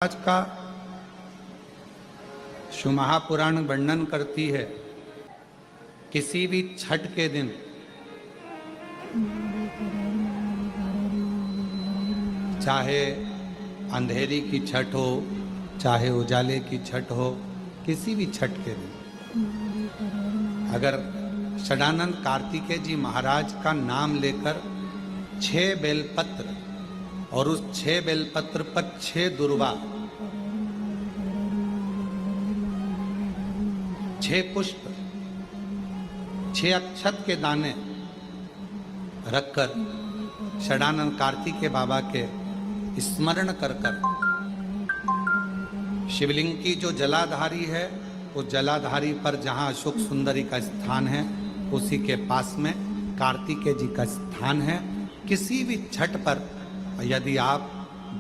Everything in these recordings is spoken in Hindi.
आज का शिव महापुराण वर्णन करती है किसी भी छठ के दिन चाहे अंधेरी की छठ हो, चाहे उजाले की छठ हो, किसी भी छठ के दिन अगर षडानंद कार्तिकेय जी महाराज का नाम लेकर 6 बेलपत्र और उस 6 बेलपत्र पर 6 दुर्वा, 6 पुष्प, 6 अक्षत के दाने रखकर षडानंद कार्तिकेय बाबा के स्मरण कर शिवलिंग की जो जलाधारी है, उस जलाधारी पर जहाँ अशोक सुंदरी का स्थान है, उसी के पास में कार्तिकेय जी का स्थान है। किसी भी छठ पर यदि आप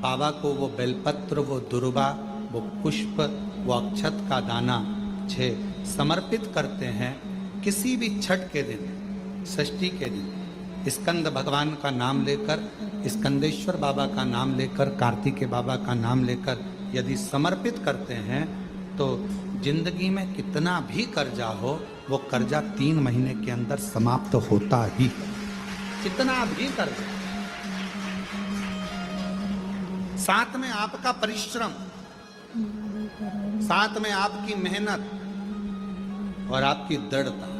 बाबा को वो बेलपत्र, वो दुर्वा, वो पुष्प, वो अक्षत का दाना 6 समर्पित करते हैं, किसी भी छठ के दिन, षष्ठी के दिन स्कंद भगवान का नाम लेकर, स्कंदेश्वर बाबा का नाम लेकर, कार्तिकेय बाबा का नाम लेकर यदि समर्पित करते हैं तो जिंदगी में कितना भी कर्जा हो, वो कर्जा 3 महीने के अंदर समाप्त होता ही। कितना भी कर्जा, साथ में आपका परिश्रम, साथ में आपकी मेहनत और आपकी दृढ़ता।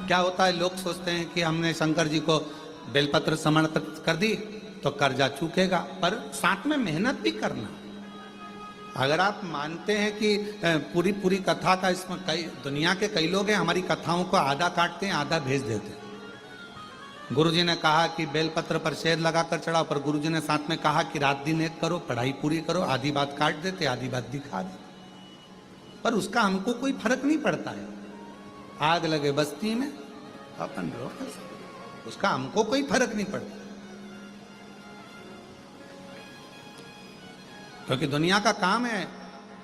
क्या होता है, लोग सोचते हैं कि हमने शंकर जी को बेलपत्र समर्पित कर दी तो कर्जा चूकेगा, पर साथ में मेहनत भी करना। अगर आप मानते हैं कि पूरी पूरी कथा का, इसमें कई दुनिया के कई लोग हैं हमारी कथाओं को आधा काटते हैं, आधा भेज देते हैं। गुरुजी ने कहा कि बेलपत्र पर शहद लगाकर चढ़ाओ, पर गुरुजी ने साथ में कहा कि रात दिन एक करो, पढ़ाई पूरी करो, आधी बात काट देते, आधी बात दिखा दे, पर उसका हमको कोई फर्क नहीं पड़ता है। आग लगे बस्ती में अपन रहो, उसका हमको कोई फर्क नहीं पड़ता, क्योंकि दुनिया का काम है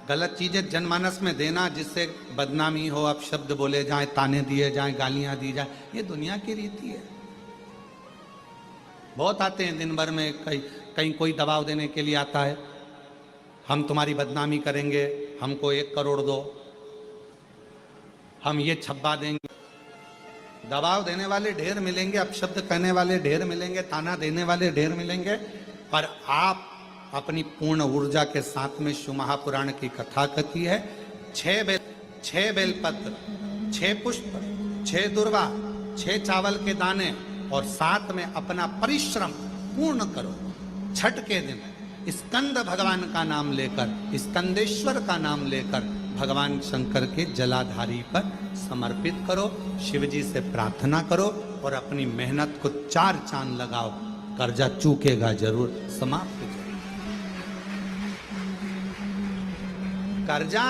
गलत चीजें जनमानस में देना, जिससे बदनामी हो, अब शब्द बोले जाए, ताने दिए जाए, गालियां दी जाए। ये दुनिया की रीति है। बहुत आते हैं दिन भर में, कहीं कोई दबाव देने के लिए आता है, हम तुम्हारी बदनामी करेंगे, हमको 1 करोड़ दो, हम ये छब्बा देंगे। दबाव देने वाले ढेर मिलेंगे, अपशब्द कहने वाले ढेर मिलेंगे, ताना देने वाले ढेर मिलेंगे, पर आप अपनी पूर्ण ऊर्जा के साथ में शिव महापुराण की कथा कथी है। 6 बेलपत्र, 6 पुष्प, 6 दुर्वा, 6 चावल के दाने और साथ में अपना परिश्रम पूर्ण करो। छठ के दिन स्कंद भगवान का नाम लेकर, स्कंदेश्वर का नाम लेकर भगवान शंकर के जलाधारी पर समर्पित करो, शिव जी से प्रार्थना करो और अपनी मेहनत को 4 चांद लगाओ। कर्जा चूकेगा जरूर, समाप्त जरूर। कर्जा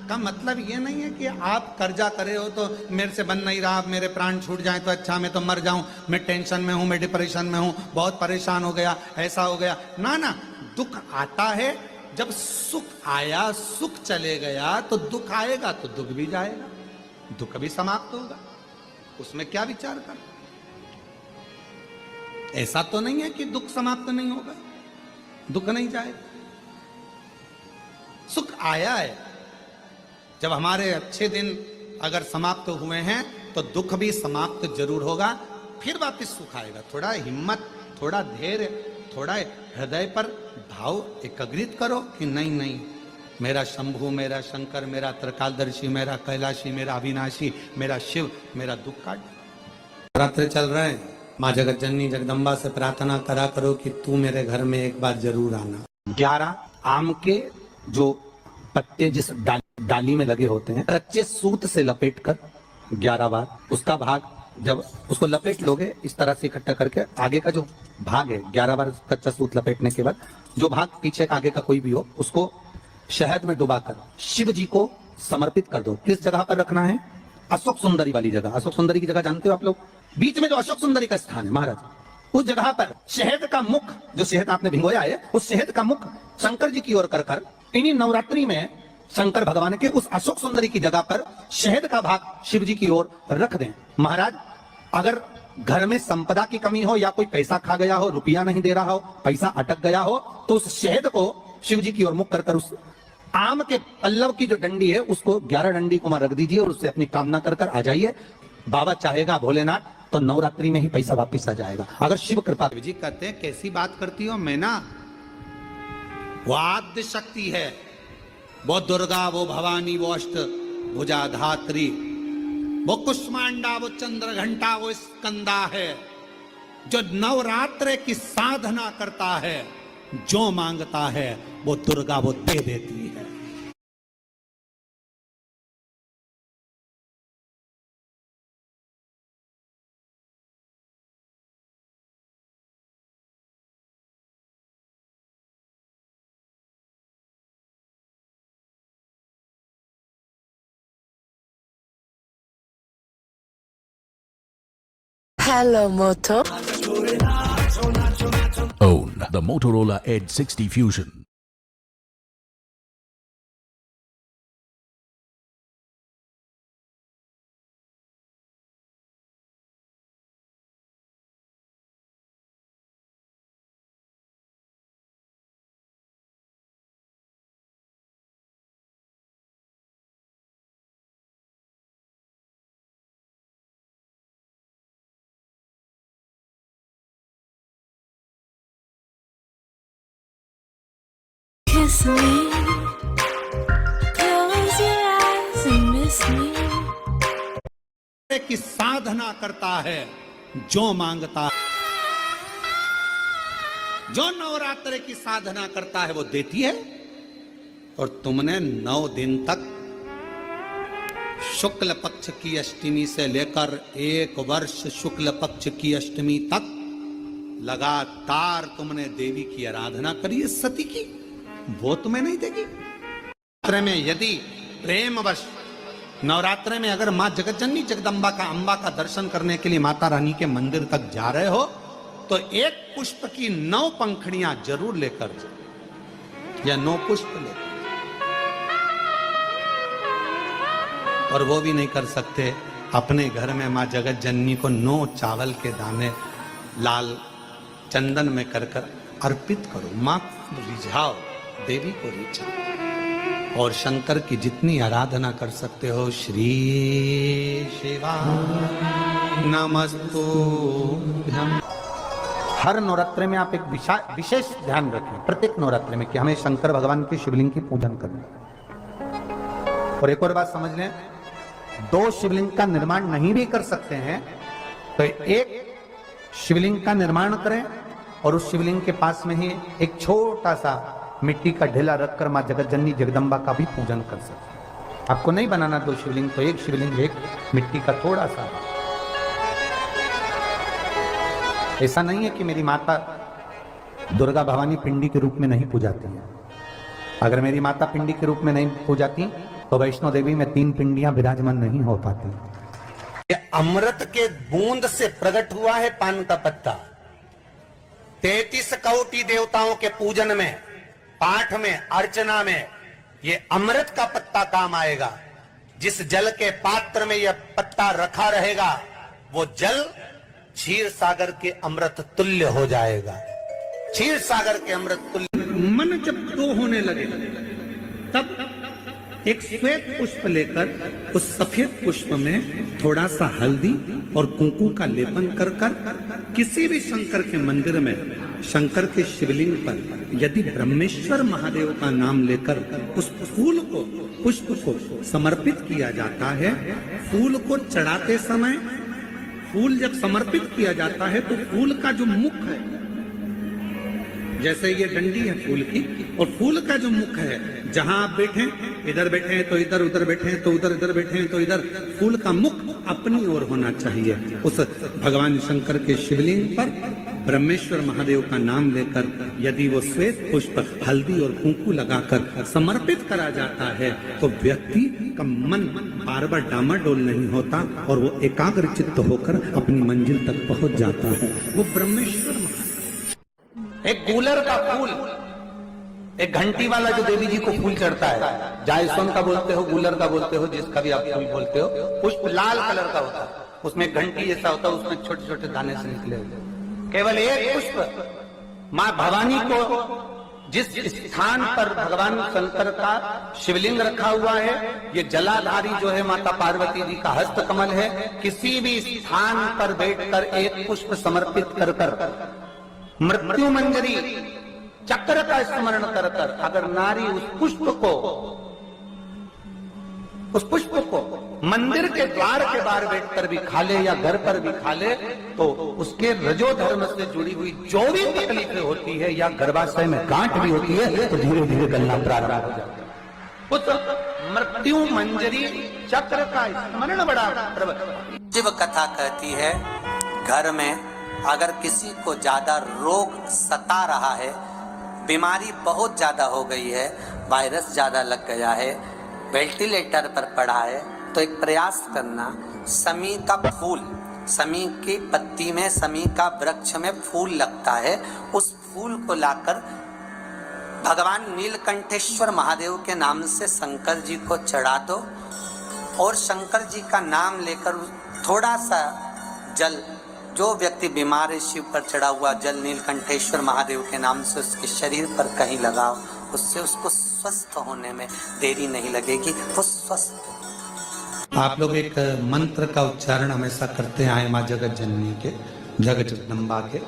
का मतलब ये नहीं है कि आप कर्जा करे हो तो मेरे से बन नहीं रहा, मेरे प्राण छूट जाए तो अच्छा, मैं तो मर जाऊं, मैं टेंशन में हूं, मैं डिप्रेशन में हूं, बहुत परेशान हो गया, ऐसा हो गया। ना ना, दुख आता है, जब सुख आया, सुख चले गया तो दुख आएगा, तो दुख भी जाएगा, दुख भी समाप्त होगा, उसमें क्या विचार कर। ऐसा तो नहीं है कि दुख समाप्त नहीं होगा, दुख नहीं जाएगा। सुख आया है, जब हमारे अच्छे दिन अगर समाप्त हुए हैं तो दुख भी समाप्त जरूर होगा, फिर वापस सुख आएगा। थोड़ा हिम्मत, थोड़ा धैर्य, थोड़ा हृदय पर भाव एकाग्रित करो कि नहीं नहीं, मेरा शंभु, मेरा शंकर, मेरा त्रिकालदर्शी, मेरा कैलाशी, मेरा अविनाशी, मेरा शिव मेरा दुख काट। रात्रि चल रहे हैं, माँ जगत जननी जगदम्बा से प्रार्थना करा करो कि तू मेरे घर में एक बार जरूर आना। 11 आम के जो पत्ते जिस डाली में लगे होते हैं, कच्चे सूत से लपेट कर 11 बार उसका भाग, जब उसको लपेट लोगे इस तरह से इकट्ठा करके, आगे का जो भाग है 11 बार कच्चा सूत लपेटने के बाद जो भाग पीछे आगे का कोई भी हो, उसको शहद में डुबाकर शिव जी को समर्पित कर दो। किस जगह पर रखना है? अशोक सुंदरी वाली जगह। अशोक सुंदरी की जगह जानते हो आप लोग, बीच में जो अशोक सुंदरी का स्थान है महाराज, उस जगह पर शहद का मुख, जो शहद आपने भिगोया है, उस शहद का मुख शंकर जी की ओर कर कर इन्हीं नवरात्रि में शंकर भगवान के उस अशोक सुंदरी की जगह पर शहद का भाग शिव जी की ओर रख दें। महाराज अगर घर में संपदा की कमी हो या कोई पैसा खा गया हो, रुपया नहीं दे रहा हो, पैसा अटक गया हो, तो उस शहद को शिव जी की ओर मुख कर कर उस आम के पल्लव की जो डंडी है उसको 11 डंडी को वहां रख दीजिए और उससे अपनी कामना कर कर आ जाइए। बाबा चाहेगा भोलेनाथ तो नवरात्रि में ही पैसा वापिस आ जाएगा, अगर शिव कृपा। जी कहते हैं कैसी बात करती हो, मैं ना वो आद्य शक्ति है, वो दुर्गा, वो भवानी, वो अष्ट भुजाधात्री, वो कुष्मांडा, वो चंद्र घंटा, वो स्कंदा है, जो नवरात्र की साधना करता है, जो मांगता है वो दुर्गा वो दे देती है। Hello, Moto. Own the Motorola Edge 60 Fusion. Kiss me. Close your eyes and miss me. की साधना करता है, जो मांगता है, जो नवरात्र की साधना करता है वो देती है। और तुमने 9 दिन तक शुक्ल पक्ष की अष्टमी से लेकर 1 वर्ष शुक्ल पक्ष की अष्टमी तक लगातार तुमने देवी की आराधना करी है, सती की, वो तुम्हें नहीं देगी। नवरात्र में यदि प्रेमवश नवरात्र में अगर मां जगतजननी जगदम्बा का, अम्बा का दर्शन करने के लिए माता रानी के मंदिर तक जा रहे हो तो 1 पुष्प की 9 पंखड़ियां जरूर लेकर जाओ, या 9 पुष्प लेकर। और वो भी नहीं कर सकते, अपने घर में मां जगतजननी को 9 चावल के दाने लाल चंदन में कर कर अर्पित करो, मां को रिझाओ, देवी को रिझाओ। और शंकर की जितनी आराधना कर सकते हो, श्री शिवा नमस्तुभ्यं। हर नवरात्र में आप एक विशेष ध्यान रखें, प्रत्येक नवरात्र में, कि हमें शंकर भगवान के शिवलिंग की पूजन करना। और एक और बात समझ लें, 2 शिवलिंग का निर्माण नहीं भी कर सकते हैं तो एक शिवलिंग का निर्माण करें और उस शिवलिंग के पास में ही एक छोटा सा मिट्टी का ढेला रखकर मां जगतजननी जगदम्बा का भी पूजन कर सकते हैं। आपको नहीं बनाना 2 शिवलिंग, तो एक शिवलिंग, एक मिट्टी का थोड़ा सा। ऐसा नहीं है कि मेरी माता दुर्गा भवानी पिंडी के रूप में नहीं पूजाती है। अगर मेरी माता पिंडी के रूप में नहीं पूजाती तो वैष्णो देवी में 3 पिंडियां विराजमान नहीं हो पाती। ये अमृत के बूंद से प्रकट हुआ है पान का पत्ता। 33 कोटि देवताओं के पूजन में, पाठ में, अर्चना में ये अमृत का पत्ता काम आएगा। जिस जल के पात्र में यह पत्ता रखा रहेगा वो जल क्षीर सागर के अमृत तुल्य हो जाएगा। क्षीर सागर के अमृत तुल्य। मन जब 2 होने लगे तब एक श्वेत पुष्प लेकर उस सफेद पुष्प में थोड़ा सा हल्दी और कुंकू का लेपन कर कर किसी भी शंकर के मंदिर में, शंकर के शिवलिंग पर यदि ब्रह्मेश्वर महादेव का नाम लेकर उस फूल को, पुष्प को समर्पित किया जाता है, फूल को चढ़ाते समय, फूल जब समर्पित किया जाता है तो फूल का जो मुख है, जैसे ये डंडी है फूल की, और फूल का जो मुख है, जहां आप बैठे, इधर बैठे हैं तो इधर, उधर बैठे हैं तो उधर, इधर बैठे हैं तो इधर, फूल का मुख अपनी ओर होना चाहिए। उस भगवान शंकर के शिवलिंग पर ब्रह्मेश्वर महादेव का नाम लेकर यदि वो श्वेत पुष्प हल्दी और कुंकू लगाकर समर्पित करा जाता है तो व्यक्ति का मन बार बार डामाडोल नहीं होता और वो एकाग्र चित्त होकर अपनी मंजिल तक पहुंच जाता है। वो ब्रह्मेश्वर, एक गूलर का फूल, एक घंटी वाला जो देवी जी को फूल चढ़ता है, जायसवान का बोलते हो, गूलर का बोलते हो, जिसका भी आप फूल बोलते हो, पुष्प लाल कलर का होता है, उसमें घंटी जैसा होता है, उसमें छोटे छोटे दाने से निकले हुए। केवल एक पुष्प मां भवानी को जिस स्थान पर भगवान शंकर का शिवलिंग रखा हुआ है, ये जलाधारी जो है माता पार्वती जी का हस्त कमल है, किसी भी स्थान पर बैठकर एक पुष्प समर्पित कर मृत्यु मंजरी चक्र का स्मरण कर अगर नारी उस पुष्प को मंदिर के द्वार के बाहर बैठकर भी खा ले या घर पर भी खा ले, तो उसके रजो धर्म से जुड़ी हुई जो भी तकलीफें होती है या गर्भाशय में गांठ भी होती है, तो धीरे धीरे गलना प्रारंभ हो जाता है। उस मृत्यु मंजरी चक्र का स्मरण बड़ा शिव कथा कहती है, घर में अगर किसी को ज्यादा रोग सता रहा है, बीमारी बहुत ज्यादा हो गई है, वायरस ज्यादा लग गया है, वेंटिलेटर पर पड़ा है, तो एक प्रयास करना, समी का फूल, समी की पत्ती में, समी का वृक्ष में फूल लगता है, उस फूल को लाकर भगवान नीलकंठेश्वर महादेव के नाम से शंकर जी को चढ़ा दो और शंकर जी का नाम लेकर थोड़ा सा जल, जो व्यक्ति बीमार है शिव पर चढ़ा हुआ जल नीलकंठेश्वर महादेव के नाम से उसके शरीर पर कहीं लगाओ, उससे उसको स्वस्थ होने में देरी नहीं लगेगी, वो स्वस्थ। आप लोग एक मंत्र का उच्चारण हमेशा करते आए मां जगत जननी के, जगत जगदम्बा के।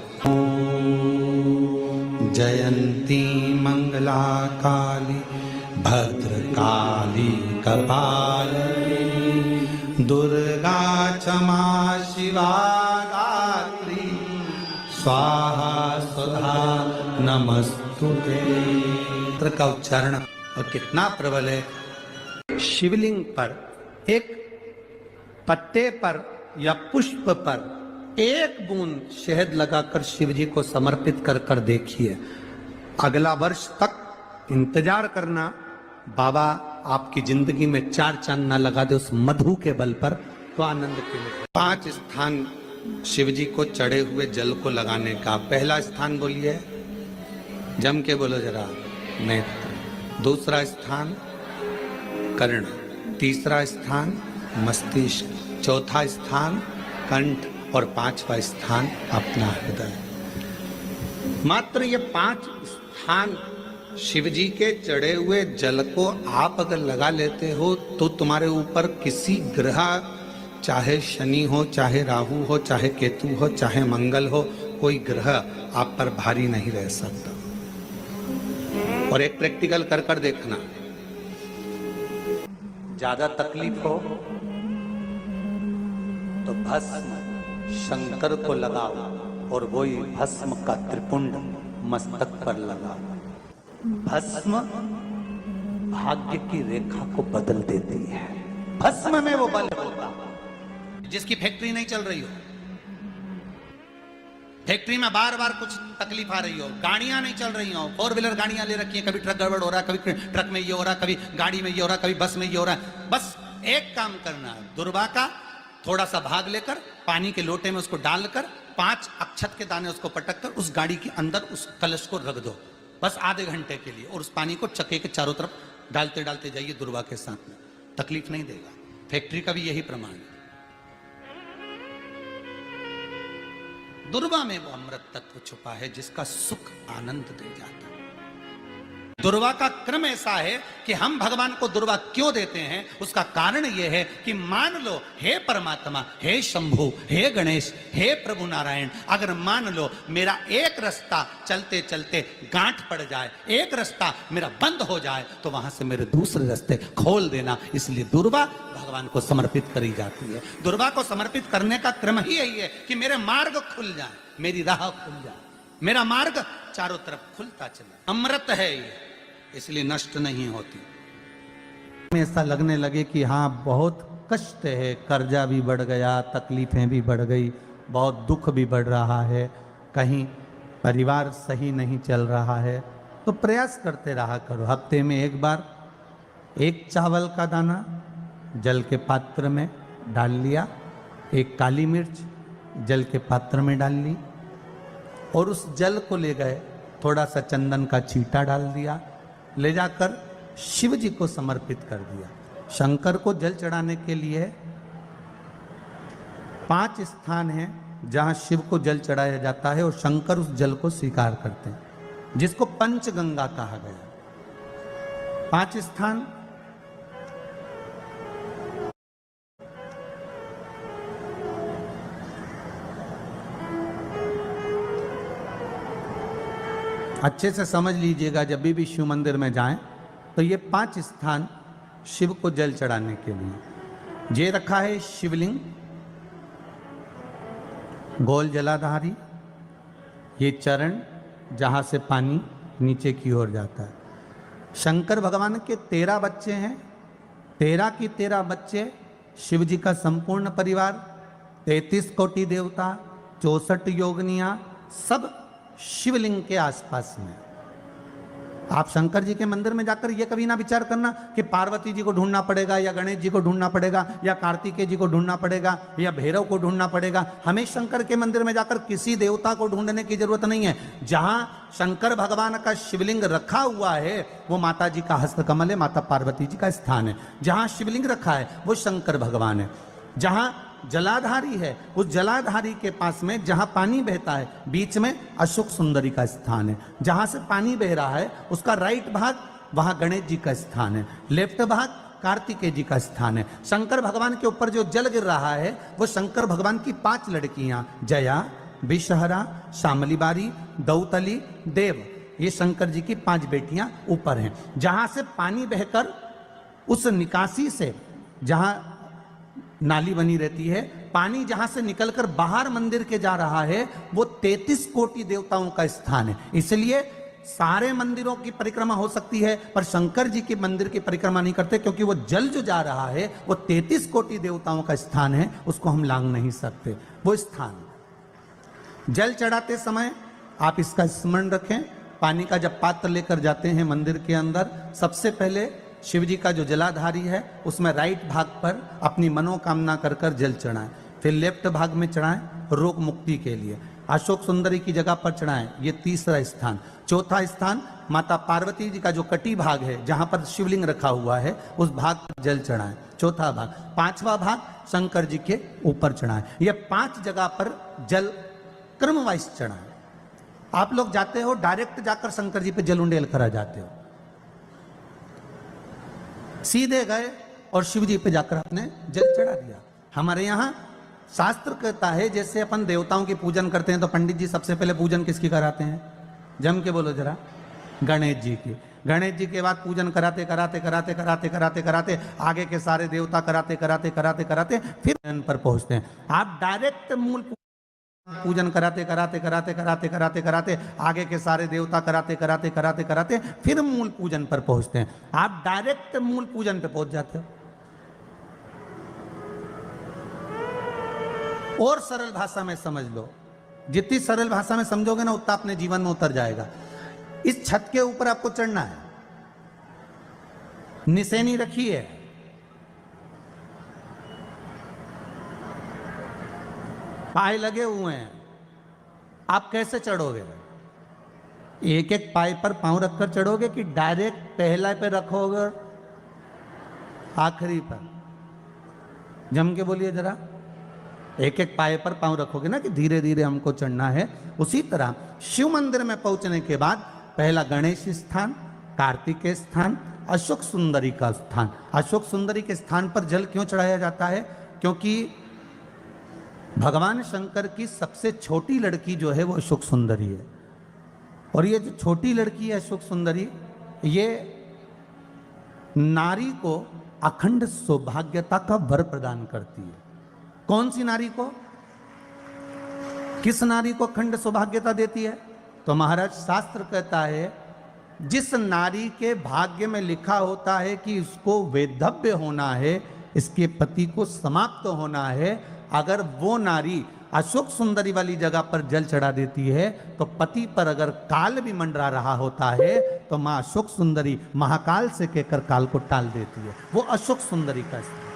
जयंती मंगला काली भद्रकाली कपालिनी दुर्गा क्षमा शिवा गात्री स्वाहा स्वधा नमस्तुते। मंत्र का उच्चारण और कितना प्रबल है। शिवलिंग पर एक पत्ते पर या पुष्प पर एक बूंद शहद लगाकर शिव जी को समर्पित कर कर देखिए, अगला वर्ष तक इंतजार करना, बाबा आपकी जिंदगी में 4 चांद ना लगा दे उस मधु के बल पर, तो आनंद के लिए 5 स्थान शिव जी को चढ़े हुए जल को लगाने का। पहला स्थान बोलिए, जम के बोलो जरा, नेत्र। दूसरा स्थान कर्ण, तीसरा स्थान मस्तिष्क, चौथा स्थान कंठ और 5वां स्थान अपना हृदय। मात्र ये 5 स्थान शिव जी के चढ़े हुए जल को आप अगर लगा लेते हो तो तुम्हारे ऊपर किसी ग्रह, चाहे शनि हो, चाहे राहु हो, चाहे केतु हो, चाहे मंगल हो, कोई ग्रह आप पर भारी नहीं रह सकता। और एक प्रैक्टिकल कर कर देखना, ज्यादा तकलीफ हो तो भस्म शंकर को लगाओ और वही भस्म का त्रिपुंड मस्तक पर लगाओ। भस्म भाग्य की रेखा को बदल देती है, भस्म में वो बल होता। जिसकी फैक्ट्री नहीं चल रही हो, फैक्ट्री में बार बार कुछ तकलीफ आ रही हो, गाड़ियां नहीं चल रही हो, 4 व्हीलर गाड़ियां ले रखी है, कभी ट्रक गड़बड़ हो रहा है, कभी ट्रक में ये हो रहा है, कभी गाड़ी में ये हो रहा है, कभी बस में ये हो रहा है, बस एक काम करना है, दुर्वा का थोड़ा सा भाग लेकर पानी के लोटे में उसको डालकर 5 अक्षत के दाने उसको पटक कर उस गाड़ी के अंदर उस कलश को रख दो, बस आधे घंटे के लिए, और उस पानी को चक्के के चारों तरफ डालते डालते जाइए दुर्वा के साथ में, तकलीफ नहीं देगा। फैक्ट्री का भी यही प्रमाण है। दुर्वा में वो अमृत तत्व छुपा है जिसका सुख आनंद दे जाता है। दुर्वा का क्रम ऐसा है कि हम भगवान को दुर्वा क्यों देते हैं, उसका कारण यह है कि मान लो हे परमात्मा, हे शंभु, हे गणेश, हे प्रभु नारायण, अगर मान लो मेरा एक रास्ता चलते चलते गांठ पड़ जाए, एक रास्ता मेरा बंद हो जाए, तो वहां से मेरे दूसरे रास्ते खोल देना। इसलिए दुर्वा भगवान को समर्पित करी जाती है। दुर्वा को समर्पित करने का क्रम ही यही है कि मेरे मार्ग खुल जाए, मेरी राह खुल जाए, मेरा मार्ग चारों तरफ खुलता चले। अमृत है ये, इसलिए नष्ट नहीं होती। ऐसा लगने लगे कि हाँ बहुत कष्ट है, कर्जा भी बढ़ गया, तकलीफें भी बढ़ गई, बहुत दुख भी बढ़ रहा है, कहीं परिवार सही नहीं चल रहा है, तो प्रयास करते रहा करो। हफ्ते में एक बार एक चावल का दाना जल के पात्र में डाल लिया, एक काली मिर्च जल के पात्र में डाल ली, और उस जल को ले गए, थोड़ा सा चंदन का छींटा डाल दिया, ले जाकर शिव जी को समर्पित कर दिया। शंकर को जल चढ़ाने के लिए 5 स्थान हैं जहां शिव को जल चढ़ाया जाता है और शंकर उस जल को स्वीकार करते हैं, जिसको पंचगंगा कहा गया। 5 स्थान अच्छे से समझ लीजिएगा, जब भी शिव मंदिर में जाएं तो ये 5 स्थान शिव को जल चढ़ाने के लिए ये रखा है। शिवलिंग, गोल जलाधारी, ये चरण जहां से पानी नीचे की ओर जाता है। शंकर भगवान के 13 बच्चे हैं, 13 की 13 बच्चे, शिव जी का संपूर्ण परिवार, 33 कोटि देवता, 64 योगनियां, सब शिवलिंग के आसपास में। आप शंकर जी के मंदिर में जाकर ये कभी ना विचार करना कि पार्वती जी को ढूंढना पड़ेगा या गणेश जी को ढूंढना पड़ेगा या कार्तिकेय जी को ढूंढना पड़ेगा या भैरव को ढूंढना पड़ेगा। हमें शंकर के मंदिर में जाकर किसी देवता को ढूंढने की जरूरत नहीं है। जहां शंकर भगवान का शिवलिंग रखा हुआ है वो माता जी का हस्तकमल है, माता पार्वती जी का स्थान है। जहां शिवलिंग रखा है वो शंकर भगवान है। जहां जलाधारी है उस जलाधारी के पास में जहां पानी बहता है बीच में अशोक सुंदरी का स्थान है। जहां से पानी बह रहा है उसका राइट भाग वहां गणेश जी का स्थान है, लेफ्ट भाग कार्तिकेय जी का स्थान है। शंकर भगवान के ऊपर जो जल गिर रहा है वो शंकर भगवान की 5 लड़कियां जया, विषहरा, शामली बारी, दौतली, देव, ये शंकर जी की 5 बेटियां ऊपर हैं। जहां से पानी बहकर उस निकासी से, जहां नाली बनी रहती है, पानी जहां से निकलकर बाहर मंदिर के जा रहा है वो 33 कोटि देवताओं का स्थान है। इसलिए सारे मंदिरों की परिक्रमा हो सकती है पर शंकर जी के मंदिर की परिक्रमा नहीं करते, क्योंकि वो जल जो जा रहा है वो 33 कोटि देवताओं का स्थान है, उसको हम लांघ नहीं सकते। वो स्थान जल चढ़ाते समय आप इसका स्मरण रखें। पानी का जब पात्र लेकर जाते हैं मंदिर के अंदर, सबसे पहले शिव जी का जो जलाधारी है उसमें राइट भाग पर अपनी मनोकामना कर कर जल चढ़ाएं, फिर लेफ्ट भाग में चढ़ाएं रोग मुक्ति के लिए। अशोक सुंदरी की जगह पर चढ़ाएं, ये 3रा स्थान। 4था स्थान माता पार्वती जी का जो कटी भाग है जहां पर शिवलिंग रखा हुआ है उस भाग पर जल चढ़ाएं, 4था भाग। 5वां भाग शंकर जी के ऊपर चढ़ाएं। ये 5 जगह पर जल क्रम वाइज चढ़ाएं। आप लोग जाते हो डायरेक्ट जाकर शंकर जी पे जल उंडेल करा जाते हो, सीधे गए और शिव जी पे जाकर आपने जल चढ़ा दिया। हमारे यहाँ शास्त्र कहता है जैसे अपन देवताओं की पूजन करते हैं तो पंडित जी सबसे पहले पूजन किसकी कराते हैं? जम के बोलो जरा, गणेश जी की। गणेश जी के बाद पूजन कराते कराते कराते कराते कराते कराते आगे के सारे देवता कराते कराते कराते कराते फिर इन पर पहुंचते हैं। आप डायरेक्ट मूल पूजन कराते कराते कराते कराते कराते कराते आगे के सारे देवता कराते कराते कराते कराते फिर मूल पूजन पर पहुंचते हैं। आप डायरेक्ट मूल पूजन पे पहुंच जाते हो। और सरल भाषा में समझ लो, जितनी सरल भाषा में समझोगे ना उतना अपने जीवन में उतर जाएगा। इस छत के ऊपर आपको चढ़ना है, निशानी रखी है, पाए लगे हुए हैं, आप कैसे चढ़ोगे? एक एक पाए पर पांव रखकर चढ़ोगे कि डायरेक्ट पहला पे रखोगे आखिरी पर? जम के बोलिए जरा, एक एक पाए पर पांव रखोगे ना कि धीरे धीरे हमको चढ़ना है। उसी तरह शिव मंदिर में पहुंचने के बाद पहला गणेश स्थान, कार्तिकेय स्थान, अशोक सुंदरी का स्थान। अशोक सुंदरी के स्थान पर जल क्यों चढ़ाया जाता है? क्योंकि भगवान शंकर की सबसे छोटी लड़की जो है वो अशोक सुंदरी है, और ये जो छोटी लड़की है अशोक सुंदरी, ये नारी को अखंड सौभाग्यता का वर प्रदान करती है। कौन सी नारी को? किस नारी को अखंड सौभाग्यता देती है? तो महाराज शास्त्र कहता है जिस नारी के भाग्य में लिखा होता है कि इसको वैधव्य होना है, इसके पति को समाप्त होना है, अगर वो नारी अशोक सुंदरी वाली जगह पर जल चढ़ा देती है तो पति पर अगर काल भी मंडरा रहा होता है तो मां अशोक सुंदरी महाकाल से कहकर काल को टाल देती है। वो अशोक सुंदरी का स्थान,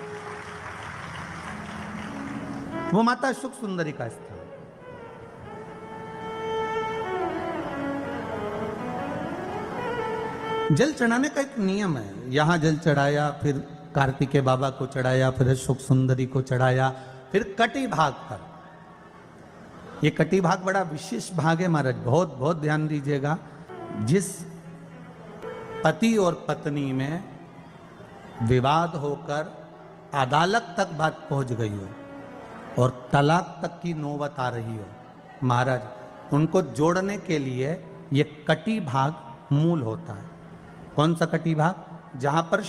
वो माता अशोक सुंदरी का स्थान। जल चढ़ाने का एक नियम है। यहां जल चढ़ाया, फिर कार्तिकेय बाबा को चढ़ाया, फिर अशोक सुंदरी को चढ़ाया, फिर कटी भाग पर। ये कटी भाग बड़ा विशेष भाग है महाराज, बहुत बहुत ध्यान दीजिएगा। जिस पति और पत्नी में विवाद होकर अदालत तक बात पहुंच गई हो और तलाक तक की नौबत आ रही हो, महाराज उनको जोड़ने के लिए ये कटी भाग मूल होता है। कौन सा कटी भाग? जहां पर